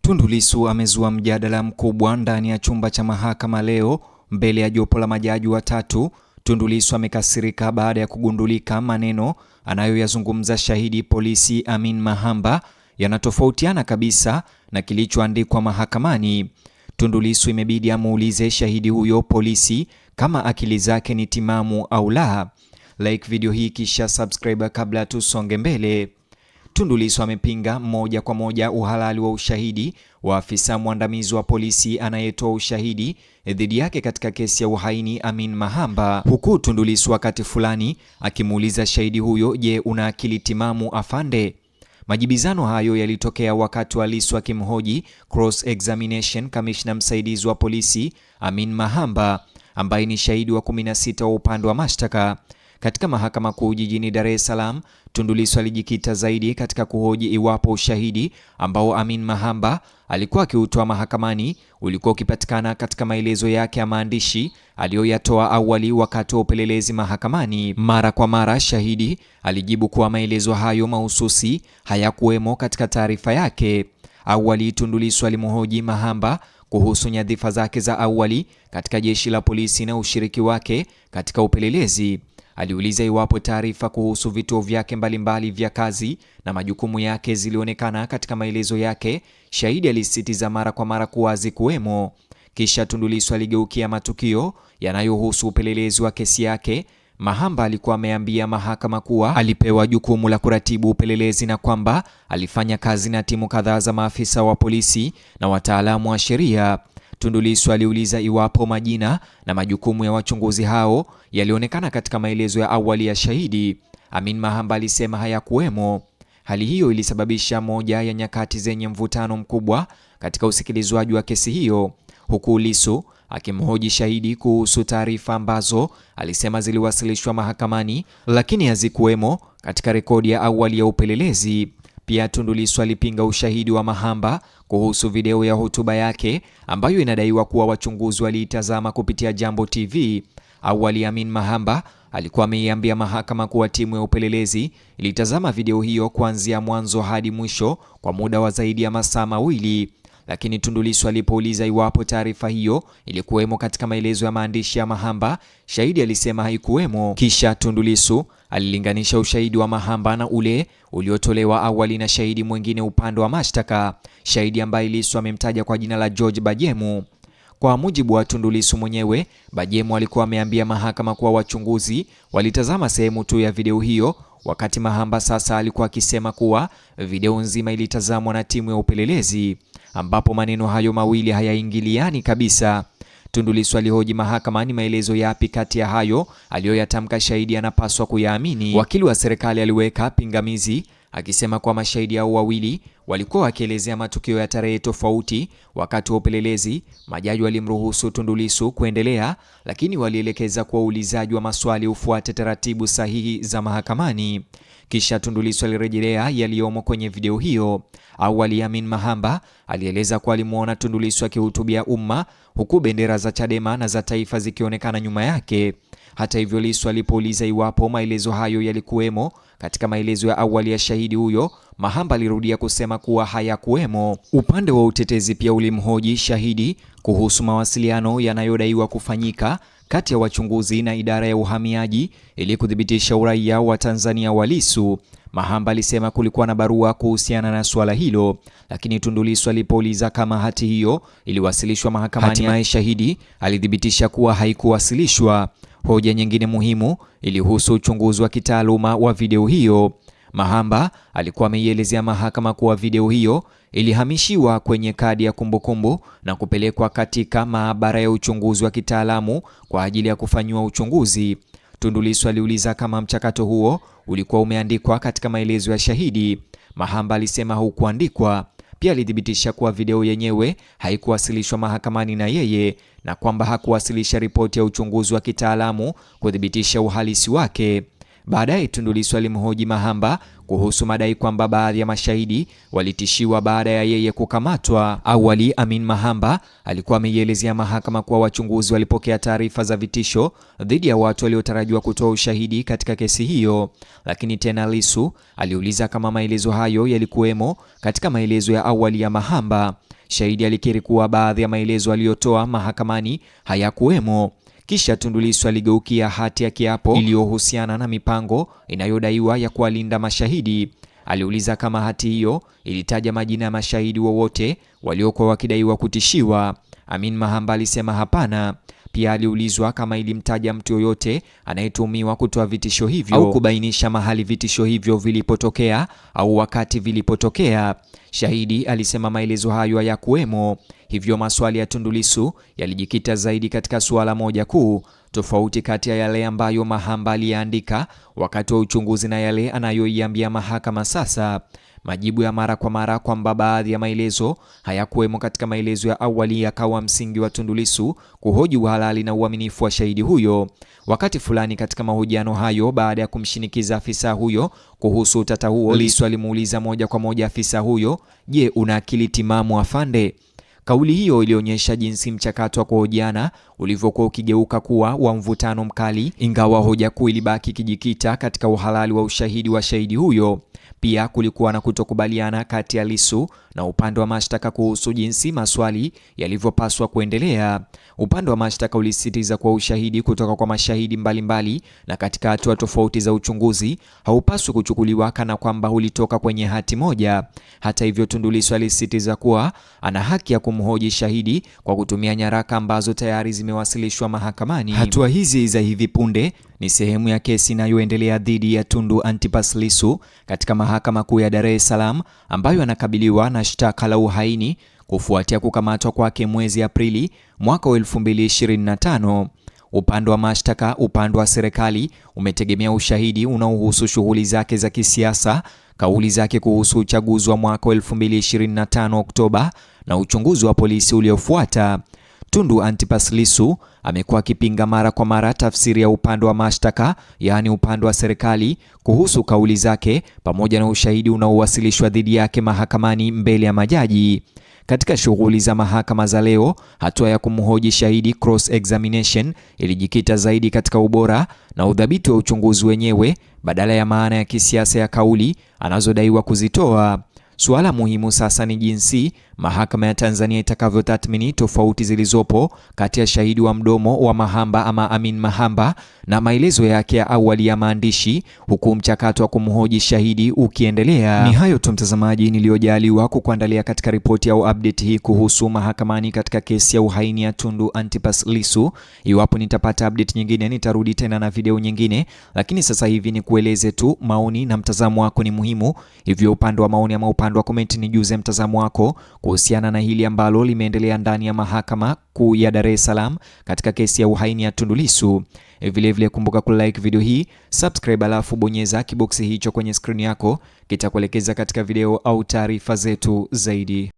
Tundu Lissu amezua mjadala mkubwa ndani ya chumba cha mahakama leo mbele ya jopo la majaji watatu. Tundu Lissu amekasirika baada ya kugundulika maneno anayoyazungumza shahidi polisi Amin Mahamba yanatofautiana kabisa na kilichoandikwa mahakamani. Tundu Lissu imebidi amuulize shahidi huyo polisi kama akili zake ni timamu au la. Like video hii kisha subscribe kabla tusonge mbele. Tundu Lissu amepinga moja kwa moja uhalali wa ushahidi wa afisa mwandamizi wa polisi anayetoa ushahidi dhidi yake katika kesi ya uhaini Amin Mahamba, huku Tundu Lissu wakati fulani akimuuliza shahidi huyo, je, una akili timamu afande? Majibizano hayo yalitokea wakati wa Lissu akimhoji cross examination kamishna msaidizi wa polisi Amin Mahamba ambaye ni shahidi wa 16 wa upande wa mashtaka. Katika mahakama kuu jijini Dar es Salaam, Tundu Lissu alijikita zaidi katika kuhoji iwapo ushahidi ambao Amin Mahamba alikuwa akiutoa mahakamani ulikuwa ukipatikana katika maelezo yake ya maandishi aliyoyatoa awali wakati wa upelelezi mahakamani. Mara kwa mara shahidi alijibu kuwa maelezo hayo mahususi hayakuwemo katika taarifa yake. Awali Tundu Lissu alimhoji Mahamba kuhusu nyadhifa zake za awali katika jeshi la polisi na ushiriki wake katika upelelezi. Aliuliza iwapo taarifa kuhusu vituo vyake mbalimbali vya kazi na majukumu yake zilionekana katika maelezo yake. Shahidi alisisitiza mara kwa mara kuwa hazikuwemo. Kisha Tundu Lissu aligeukia matukio yanayohusu upelelezi wa kesi yake. Mahamba alikuwa ameambia mahakama kuwa alipewa jukumu la kuratibu upelelezi na kwamba alifanya kazi na timu kadhaa za maafisa wa polisi na wataalamu wa sheria. Tundu Lissu aliuliza iwapo majina na majukumu ya wachunguzi hao yalionekana katika maelezo ya awali ya shahidi. Amin Mahamba alisema hayakuwemo. Hali hiyo ilisababisha moja ya nyakati zenye mvutano mkubwa katika usikilizwaji wa kesi hiyo, huku Lissu akimhoji shahidi kuhusu taarifa ambazo alisema ziliwasilishwa mahakamani lakini hazikuwemo katika rekodi ya awali ya upelelezi. Pia Tundu Lissu alipinga ushahidi wa Mahamba kuhusu video ya hotuba yake ambayo inadaiwa kuwa wachunguzi waliitazama kupitia Jambo TV. Awali Amin Mahamba alikuwa ameiambia mahakama kuwa timu ya upelelezi ilitazama video hiyo kuanzia mwanzo hadi mwisho kwa muda wa zaidi ya masaa mawili. Lakini Tundu Lissu alipouliza iwapo taarifa hiyo ilikuwemo katika maelezo ya maandishi ya Mahamba, shahidi alisema haikuwemo. Kisha Tundu Lissu alilinganisha ushahidi wa Mahamba na ule uliotolewa awali na shahidi mwingine upande wa mashtaka, shahidi ambaye Lissu amemtaja kwa jina la George Bajemu. Kwa mujibu wa Tundu Lissu mwenyewe, Bajemu alikuwa ameambia mahakama kuwa wachunguzi walitazama sehemu tu ya video hiyo, wakati Mahamba sasa alikuwa akisema kuwa video nzima ilitazamwa na timu ya upelelezi, ambapo maneno hayo mawili hayaingiliani kabisa. Tundu Lissu alihoji mahakamani maelezo yapi kati ya hayo aliyoyatamka shahidi anapaswa kuyaamini. Wakili wa serikali aliweka pingamizi akisema kwa mashahidi hao wawili walikuwa wakielezea matukio ya tarehe tofauti wakati wa upelelezi. Majaji walimruhusu Tundu Lissu kuendelea, lakini walielekeza kwa uulizaji wa maswali ufuate taratibu sahihi za mahakamani. Kisha Tundu Lissu alirejelea yaliyomo kwenye video hiyo. Awali Amin Mahamba alieleza kuwa alimuona Tundu Lissu akihutubia umma huku bendera za Chadema na za taifa zikionekana nyuma yake. Hata hivyo, Lissu alipouliza iwapo maelezo hayo yalikuwemo katika maelezo ya awali ya shahidi huyo, Mahamba alirudia kusema kuwa hayakuwemo. Upande wa utetezi pia ulimhoji shahidi kuhusu mawasiliano yanayodaiwa kufanyika kati ya wachunguzi na idara ya uhamiaji ili kuthibitisha uraia wa Tanzania wa Lissu. Mahamba alisema kulikuwa na barua kuhusiana na suala hilo, lakini Tundu Lissu alipouliza kama hati hiyo iliwasilishwa mahakamani, hatimaye shahidi alithibitisha kuwa haikuwasilishwa. Hoja nyingine muhimu ilihusu uchunguzi wa kitaaluma wa video hiyo. Mahamba alikuwa ameielezea mahakama kuwa video hiyo ilihamishiwa kwenye kadi ya kumbukumbu na kupelekwa katika maabara ya uchunguzi wa kitaalamu kwa ajili ya kufanyiwa uchunguzi. Tundu Lissu aliuliza kama mchakato huo ulikuwa umeandikwa katika maelezo ya shahidi. Mahamba alisema haukuandikwa. Pia alithibitisha kuwa video yenyewe haikuwasilishwa mahakamani na yeye na kwamba hakuwasilisha ripoti ya uchunguzi wa kitaalamu kuthibitisha uhalisi wake. Baadaye Tundu Lissu alimhoji Mahamba kuhusu madai kwamba baadhi ya mashahidi walitishiwa baada ya yeye kukamatwa. Awali Amin Mahamba alikuwa ameielezea mahakama kuwa wachunguzi walipokea taarifa za vitisho dhidi ya watu waliotarajiwa kutoa ushahidi katika kesi hiyo, lakini tena Lissu aliuliza kama maelezo hayo yalikuwemo katika maelezo ya awali ya Mahamba. Shahidi alikiri kuwa baadhi ya maelezo aliyotoa mahakamani hayakuwemo. Kisha Tundu Lissu aligeukia hati ya kiapo iliyohusiana na mipango inayodaiwa ya kuwalinda mashahidi. Aliuliza kama hati hiyo ilitaja majina ya mashahidi wowote waliokuwa wakidaiwa kutishiwa. Amin Mahamba alisema hapana. Pia aliulizwa kama ilimtaja mtu yoyote anayetumiwa kutoa vitisho hivyo au kubainisha mahali vitisho hivyo vilipotokea au wakati vilipotokea. Shahidi alisema maelezo hayo hayakuwemo. Hivyo maswali ya Tundu Lissu yalijikita zaidi katika suala moja kuu, tofauti kati ya yale ambayo Mahamba aliandika wakati wa uchunguzi na yale anayoiambia mahakama sasa. Majibu ya mara kwa mara kwamba baadhi ya maelezo hayakuwemo katika maelezo ya awali yakawa msingi wa Tundu Lissu kuhoji uhalali na uaminifu wa shahidi huyo. Wakati fulani katika mahojiano hayo, baada ya kumshinikiza afisa huyo kuhusu utata huo, Lissu alimuuliza moja kwa moja afisa huyo, "Je, una akili timamu afande?" Kauli hiyo ilionyesha jinsi mchakato wa kuhojiana ulivyokuwa ukigeuka kuwa wa mvutano mkali, ingawa hoja kuu ilibaki kijikita katika uhalali wa ushahidi wa shahidi huyo. Pia kulikuwa na kutokubaliana kati ya Lissu na upande wa mashtaka kuhusu jinsi maswali yalivyopaswa kuendelea. Upande wa mashtaka ulisisitiza kuwa ushahidi kutoka kwa mashahidi mbalimbali na katika hatua tofauti za uchunguzi haupaswi kuchukuliwa kana kwamba ulitoka kwenye hati moja. Hata hivyo, Tundu Lissu alisisitiza kuwa ana haki ya kumhoji shahidi kwa kutumia nyaraka ambazo tayari zimewasilishwa mahakamani. Hatua hizi za hivi punde ni sehemu ya kesi inayoendelea dhidi ya Tundu Antipas Lissu katika Mahakama Kuu ya Dar es Salaam, ambayo anakabiliwa na shtaka la uhaini kufuatia kukamatwa kwake mwezi Aprili mwaka 2025. Upande wa mashtaka, upande wa serikali umetegemea ushahidi unaohusu shughuli zake za kisiasa, kauli zake kuhusu uchaguzi wa mwaka 2025 Oktoba na uchunguzi wa polisi uliofuata. Tundu Antipas Lissu amekuwa akipinga mara kwa mara tafsiri ya upande wa mashtaka, yaani upande wa serikali, kuhusu kauli zake pamoja na ushahidi unaowasilishwa dhidi yake mahakamani mbele ya majaji. Katika shughuli za mahakama za leo, hatua ya kumhoji shahidi cross examination ilijikita zaidi katika ubora na udhabiti wa uchunguzi wenyewe badala ya maana ya kisiasa ya kauli anazodaiwa kuzitoa. Suala muhimu sasa ni jinsi mahakama ya Tanzania itakavyotathmini tofauti zilizopo kati ya shahidi wa mdomo wa Mahamba ama Amin Mahamba na maelezo yake ya awali ya maandishi, huku mchakato wa kumhoji shahidi ukiendelea. Ni hayo tu mtazamaji niliyojaliwa kukuandalia katika ripoti au update hii kuhusu mahakamani katika kesi ya uhaini ya Tundu Antipas Lissu. Iwapo nitapata update nyingine nitarudi tena na video nyingine, lakini sasa hivi ni kueleze tu maoni na mtazamo wako ni muhimu. Hivyo upande wa maoni ama upande wa comment nijuze mtazamo wako kuhusiana na hili ambalo limeendelea ndani ya Mahakama Kuu ya Dar es Salaam katika kesi ya uhaini ya Tundu Lissu. Vile kumbuka kulike video hii, subscribe, alafu bonyeza kiboksi hicho kwenye screen yako, kitakuelekeza katika video au taarifa zetu zaidi.